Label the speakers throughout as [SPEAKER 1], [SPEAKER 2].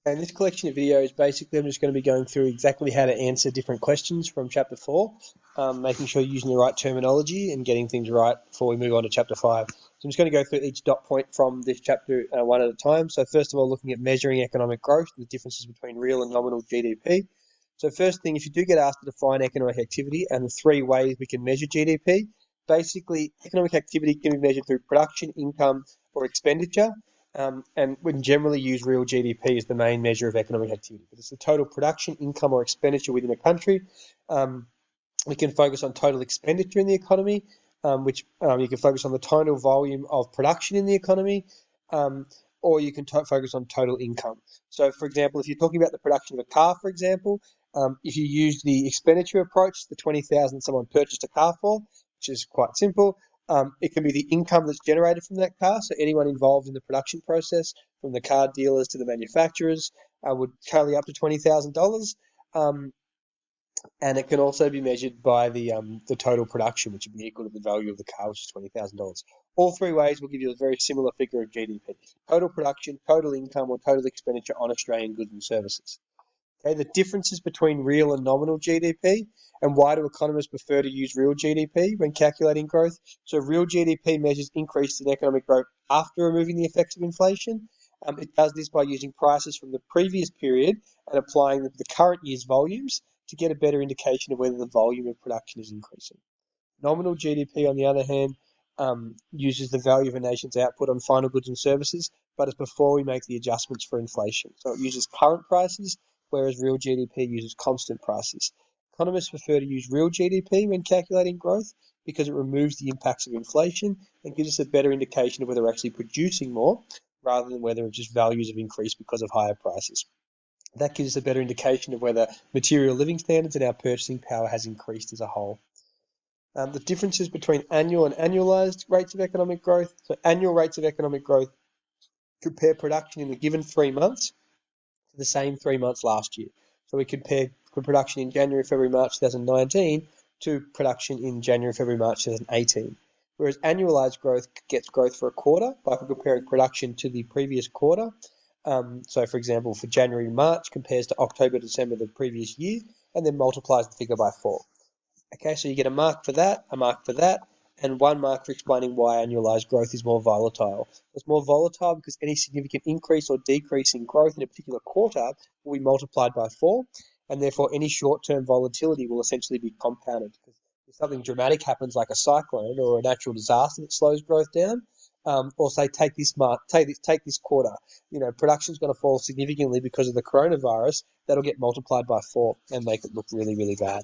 [SPEAKER 1] And this collection of videos, basically, I'm just going to be going through exactly how to answer different questions from Chapter 4, making sure you're using the right terminology and getting things right before we move on to Chapter 5. So I'm just going to go through each dot point from this chapter one at a time. So first of all, looking at measuring economic growth and the differences between real and nominal GDP. So first thing, if you do get asked to define economic activity and the three ways we can measure GDP, basically economic activity can be measured through production, income, or expenditure. And we can generally use real GDP as the main measure of economic activity. But it's the total production, income, or expenditure within a country. We can focus on total expenditure in the economy, which you can focus on the total volume of production in the economy, or you can focus on total income. So, for example, if you're talking about the production of a car, for example, if you use the expenditure approach, the 20,000 someone purchased a car for, which is quite simple, it can be the income that's generated from that car. So anyone involved in the production process, from the car dealers to the manufacturers, would tally up to $20,000. And it can also be measured by the total production, which would be equal to the value of the car, which is $20,000. All three ways will give you a very similar figure of GDP: total production, total income, or total expenditure on Australian goods and services. Okay, the differences between real and nominal GDP, and why do economists prefer to use real GDP when calculating growth? So real GDP measures increases in economic growth after removing the effects of inflation. It does this by using prices from the previous period and applying them to the current year's volumes to get a better indication of whether the volume of production is increasing. Nominal GDP, on the other hand, uses the value of a nation's output on final goods and services, but it's before we make the adjustments for inflation. So it uses current prices, whereas real GDP uses constant prices. Economists prefer to use real GDP when calculating growth because it removes the impacts of inflation and gives us a better indication of whether we're actually producing more rather than whether just values have increased because of higher prices. That gives us a better indication of whether material living standards and our purchasing power has increased as a whole. The differences between annual and annualized rates of economic growth. So annual rates of economic growth compare production in a given 3 months to the same 3 months last year. So we compare production in January, February, March 2019 to production in January, February, March 2018. Whereas annualized growth gets growth for a quarter by comparing production to the previous quarter. So, for example, for January to March compares to October, December the previous year, and then multiplies the figure by 4. Okay, so you get a mark for that, and 1 mark for explaining why annualized growth is more volatile. It's more volatile because any significant increase or decrease in growth in a particular quarter will be multiplied by 4, and therefore any short-term volatility will essentially be compounded. If something dramatic happens like a cyclone or a natural disaster that slows growth down, or say take this quarter, production's going to fall significantly because of the coronavirus, that'll get multiplied by 4 and make it look really, really bad.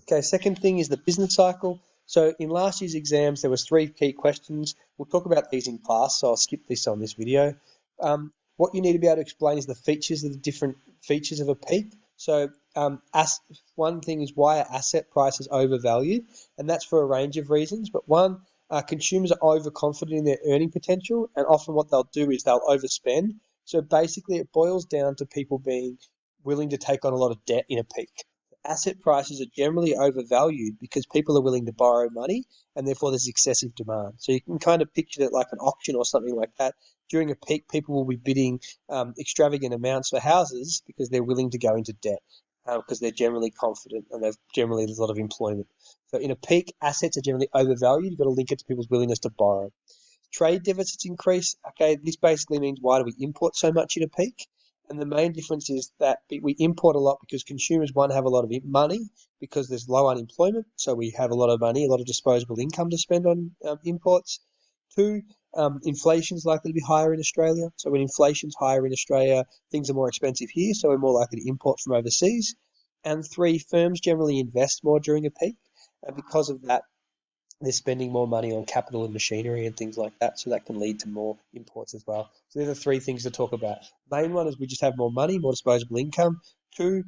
[SPEAKER 1] Okay, second thing is the business cycle. So in last year's exams, there was 3 key questions. We'll talk about these in class, so I'll skip this on this video. What you need to be able to explain is the features of the different features of a peak. So one thing is, why are asset prices overvalued? And that's for a range of reasons. But one, consumers are overconfident in their earning potential, and often what they'll do is they'll overspend. So basically it boils down to people being willing to take on a lot of debt in a peak. Asset prices are generally overvalued because people are willing to borrow money, and therefore there's excessive demand. So you can kind of picture it like an auction or something like that. During a peak, people will be bidding extravagant amounts for houses because they're willing to go into debt because they're generally confident and there's a lot of employment. So in a peak, assets are generally overvalued. You've got to link it to people's willingness to borrow. Trade deficits increase. Okay, this basically means, why do we import so much in a peak? And the main difference is that we import a lot because consumers, one, have a lot of money because there's low unemployment. So we have a lot of money, a lot of disposable income to spend on imports. 2, inflation is likely to be higher in Australia. So when inflation's higher in Australia, things are more expensive here. So we're more likely to import from overseas. And 3, firms generally invest more during a peak. And because of that, they're spending more money on capital and machinery and things like that, so that can lead to more imports as well. So they're the 3 things to talk about. Main one is we just have more money, more disposable income. 2,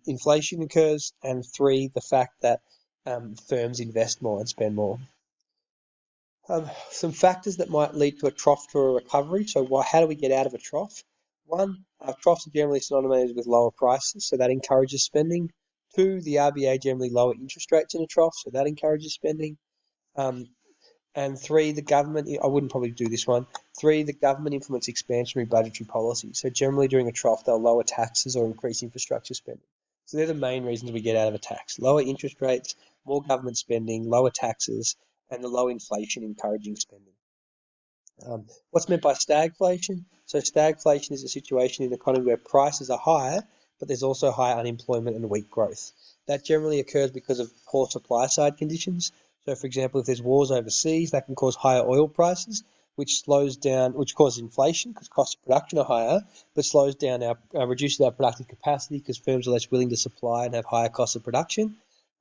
[SPEAKER 1] inflation occurs. And 3, the fact that firms invest more and spend more. Some factors that might lead to a trough to a recovery. So how do we get out of a trough? 1, troughs are generally synonymous with lower prices, so that encourages spending. 2, the RBA generally lower interest rates in a trough, so that encourages spending. And three, the government, I wouldn't probably do this one. Three, the government implements expansionary budgetary policy. So generally during a trough, they'll lower taxes or increase infrastructure spending. So they're the main reasons we get out of a tax. Lower interest rates, more government spending, lower taxes, and the low inflation encouraging spending. What's meant by stagflation? So stagflation is a situation in the economy where prices are higher, but there's also high unemployment and weak growth. That generally occurs because of poor supply side conditions. So, for example, if there's wars overseas, that can cause higher oil prices, which causes inflation because costs of production are higher, but reduces our productive capacity because firms are less willing to supply and have higher costs of production,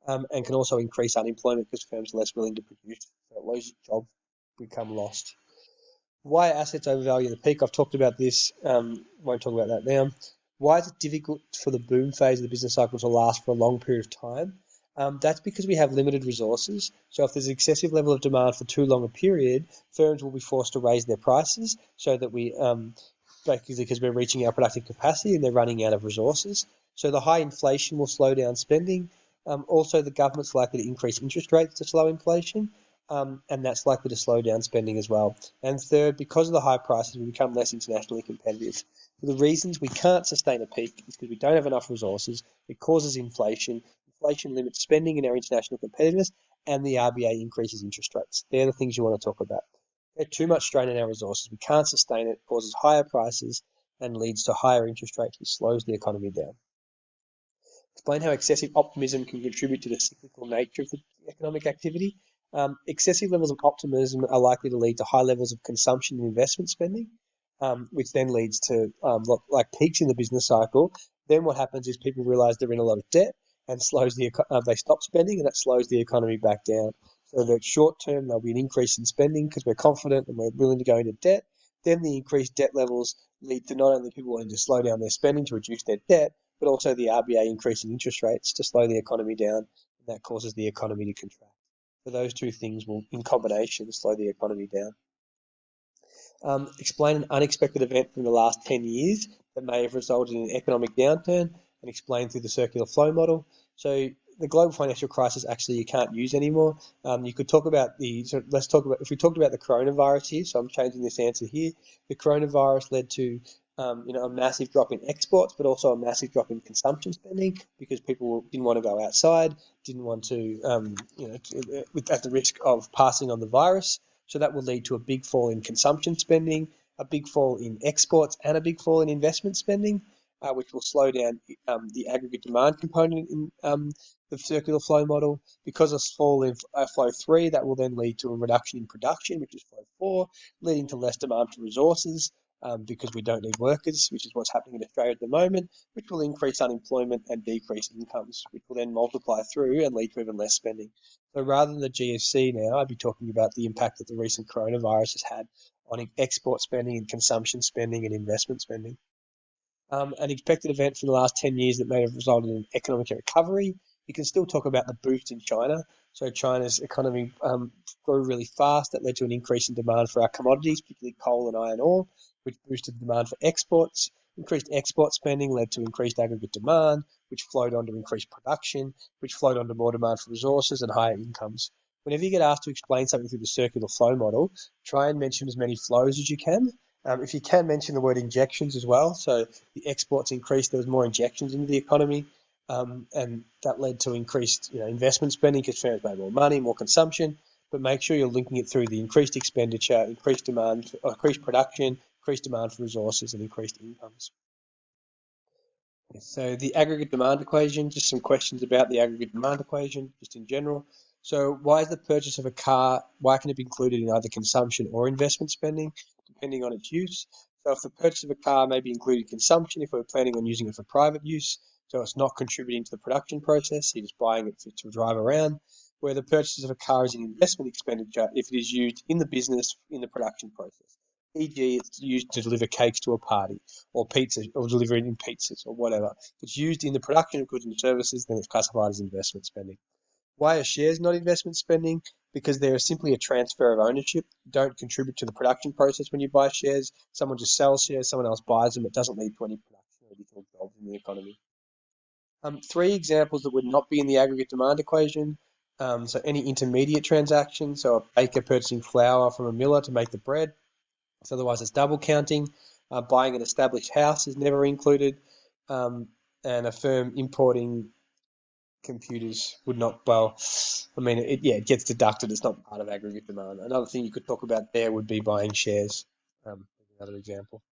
[SPEAKER 1] and can also increase unemployment because firms are less willing to produce. So, jobs become lost. Why are assets overvalued at the peak? I've talked about this. Won't talk about that now. Why is it difficult for the boom phase of the business cycle to last for a long period of time? That's because we have limited resources. So if there's an excessive level of demand for too long a period, firms will be forced to raise their prices so that basically because we're reaching our productive capacity and they're running out of resources. So the high inflation will slow down spending. Also, the government's likely to increase interest rates to slow inflation, and that's likely to slow down spending as well. And third, because of the high prices, we become less internationally competitive. For the reasons we can't sustain a peak is because we don't have enough resources, it causes inflation, inflation limits spending in our international competitiveness, and the RBA increases interest rates. They're the things you want to talk about. There's too much strain on our resources, we can't sustain it, causes higher prices, and leads to higher interest rates, which slows the economy down. Explain how excessive optimism can contribute to the cyclical nature of the economic activity. Excessive levels of optimism are likely to lead to high levels of consumption and investment spending, which then leads to like peaks in the business cycle. Then what happens is people realize they're in a lot of debt and they stop spending, and that slows the economy back down. So the short term, there'll be an increase in spending because we're confident and we're willing to go into debt. Then the increased debt levels lead to not only people wanting to slow down their spending to reduce their debt, but also the RBA increasing interest rates to slow the economy down, and that causes the economy to contract. So those two things will, in combination, slow the economy down. Explain an unexpected event from the last 10 years that may have resulted in an economic downturn, and explain through the circular flow model. So the global financial crisis actually you can't use anymore. You could talk about if we talked about the coronavirus here, so I'm changing this answer here. The coronavirus led to a massive drop in exports, but also a massive drop in consumption spending because people didn't want to go outside, didn't want to, at the risk of passing on the virus. So that will lead to a big fall in consumption spending, a big fall in exports, and a big fall in investment spending, which will slow down the aggregate demand component in the circular flow model. Because of fall in flow 3, that will then lead to a reduction in production, which is flow 4, leading to less demand for resources because we don't need workers, which is what's happening in Australia at the moment, which will increase unemployment and decrease incomes, which will then multiply through and lead to even less spending. So rather than the GFC now, I'd be talking about the impact that the recent coronavirus has had on export spending and consumption spending and investment spending. An expected event from the last 10 years that may have resulted in economic recovery. You can still talk about the boost in China. So China's economy grew really fast. That led to an increase in demand for our commodities, particularly coal and iron ore, which boosted the demand for exports. Increased export spending led to increased aggregate demand, which flowed on to increased production, which flowed on to more demand for resources and higher incomes. Whenever you get asked to explain something through the circular flow model, try and mention as many flows as you can. If you can mention the word injections as well, so the exports increased, there was more injections into the economy, and that led to increased investment spending because firms made more money, more consumption, but make sure you're linking it through the increased expenditure, increased demand, increased production, increased demand for resources, and increased incomes. So the aggregate demand equation, just some questions about the aggregate demand equation, just in general. So why is the purchase of a car, why can it be included in either consumption or investment spending, depending on its use? So if the purchase of a car may be included consumption if we're planning on using it for private use, so it's not contributing to the production process, you're just buying it to drive around. Where the purchase of a car is an investment expenditure if it is used in the business in the production process. E.g., it's used to deliver cakes to a party, or pizza, or delivering in pizzas, or whatever. If it's used in the production of goods and services, then it's classified as investment spending. Why are shares not investment spending? Because they're simply a transfer of ownership. Don't contribute to the production process when you buy shares. Someone just sells shares, someone else buys them. It doesn't lead to any production or additional jobs in the economy. Three examples that would not be in the aggregate demand equation. So any intermediate transaction, so a baker purchasing flour from a miller to make the bread, so otherwise it's double counting. Buying an established house is never included, and a firm importing computers would not, well, I mean, it gets deducted. It's not part of aggregate demand. Another thing you could talk about there would be buying shares, another example.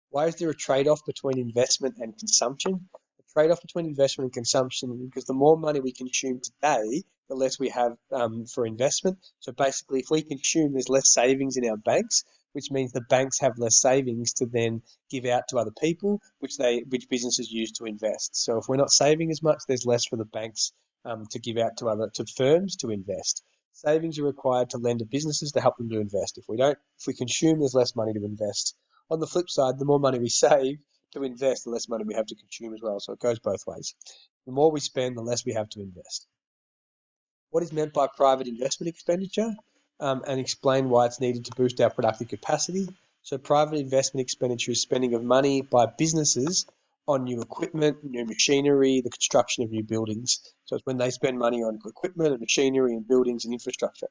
[SPEAKER 1] Why is there a trade-off between investment and consumption? A trade-off between investment and consumption because the more money we consume today, the less we have for investment. So basically, if we consume, there's less savings in our banks, which means the banks have less savings to then give out to other people, which businesses use to invest. So if we're not saving as much, there's less for the banks to give out to firms to invest. Savings are required to lend to businesses to help them to invest. If we consume, there's less money to invest. On the flip side, the more money we save to invest, the less money we have to consume as well. So it goes both ways. The more we spend, the less we have to invest. What is meant by private investment expenditure, and explain why it's needed to boost our productive capacity. So private investment expenditure is spending of money by businesses on new equipment, new machinery, the construction of new buildings. So it's when they spend money on equipment and machinery and buildings and infrastructure.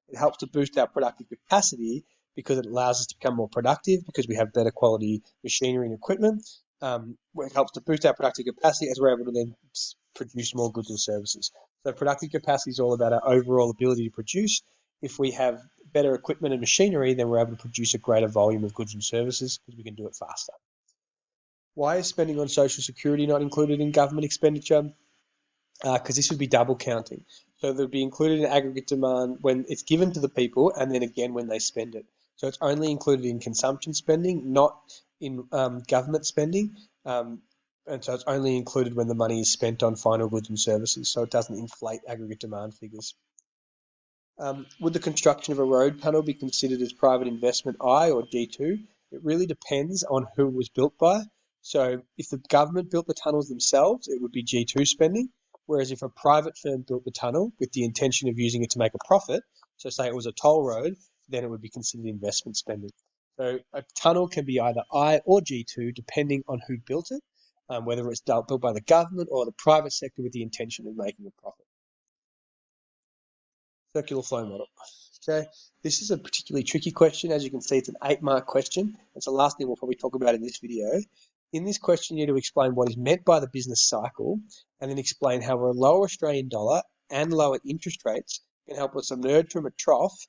[SPEAKER 1] It helps to boost our productive capacity because it allows us to become more productive because we have better quality machinery and equipment. It helps to boost our productive capacity as we're able to then produce more goods and services. So productive capacity is all about our overall ability to produce. If we have better equipment and machinery, then we're able to produce a greater volume of goods and services because we can do it faster. Why is spending on social security not included in government expenditure? Because this would be double counting. So they'll be included in aggregate demand when it's given to the people and then again when they spend it. So it's only included in consumption spending, not in government spending. And so it's only included when the money is spent on final goods and services. So it doesn't inflate aggregate demand figures. Would the construction of a road tunnel be considered as private investment I or G2? It really depends on who it was built by. So if the government built the tunnels themselves, it would be G2 spending. Whereas if a private firm built the tunnel with the intention of using it to make a profit, so say it was a toll road, then it would be considered investment spending. So a tunnel can be either I or G2 depending on who built it, whether it's built by the government or the private sector with the intention of making a profit. Circular flow model. Okay, this is a particularly tricky question. As you can see, it's an 8-mark question. It's the last thing we'll probably talk about in this video. In this question, you need to explain what is meant by the business cycle and then explain how a lower Australian dollar and lower interest rates can help us emerge from a trough,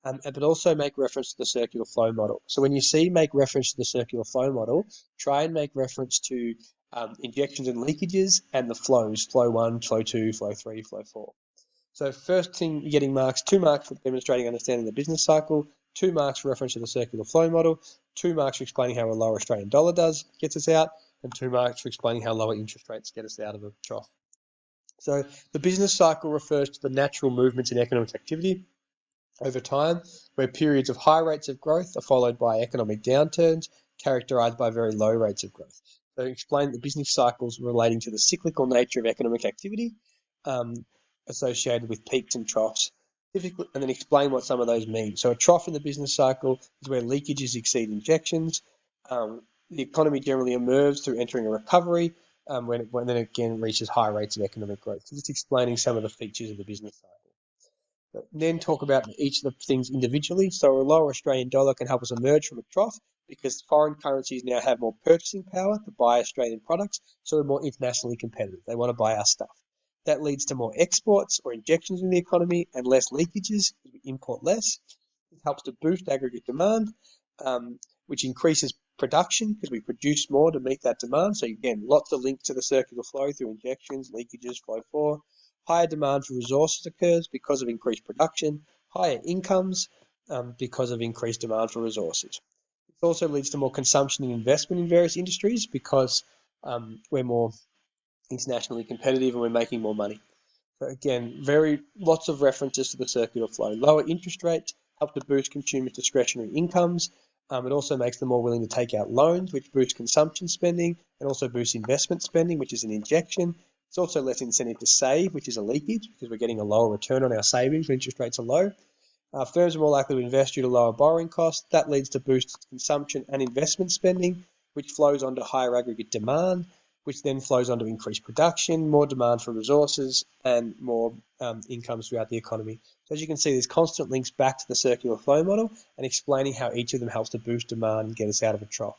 [SPEAKER 1] but also make reference to the circular flow model. So when you see make reference to the circular flow model, try and make reference to injections and leakages and the flows, flow 1, flow 2, flow 3, flow 4. So first thing, you're getting 2 marks for demonstrating understanding the business cycle, 2 marks for reference to the circular flow model, 2 marks for explaining how a lower Australian dollar gets us out, and 2 marks for explaining how lower interest rates get us out of the trough. So the business cycle refers to the natural movements in economic activity over time, where periods of high rates of growth are followed by economic downturns characterized by very low rates of growth. So explain the business cycles relating to the cyclical nature of economic activity, associated with peaks and troughs, and then explain what some of those mean. So a trough in the business cycle is where leakages exceed injections. The economy generally emerges through entering a recovery when it then again reaches high rates of economic growth. So just explaining some of the features of the business cycle. But then talk about each of the things individually. So a lower Australian dollar can help us emerge from a trough because foreign currencies now have more purchasing power to buy Australian products, so we're more internationally competitive. They want to buy our stuff. That leads to more exports or injections in the economy and less leakages because we import less. It helps to boost aggregate demand, which increases production because we produce more to meet that demand. So again, lots of links to the circular flow through injections, leakages, flow 4. Higher demand for resources occurs because of increased production. Higher incomes because of increased demand for resources. It also leads to more consumption and investment in various industries because we're more internationally competitive and we're making more money. So again, lots of references to the circular flow. Lower interest rates help to boost consumers' discretionary incomes. It also makes them more willing to take out loans, which boosts consumption spending and also boosts investment spending, which is an injection. It's also less incentive to save, which is a leakage because we're getting a lower return on our savings when interest rates are low. Firms are more likely to invest due to lower borrowing costs. That leads to boosted consumption and investment spending, which flows onto higher aggregate demand. which then flows on to increased production, more demand for resources, and more incomes throughout the economy. So as you can see, there's constant links back to the circular flow model and explaining how each of them helps to boost demand and get us out of a trough.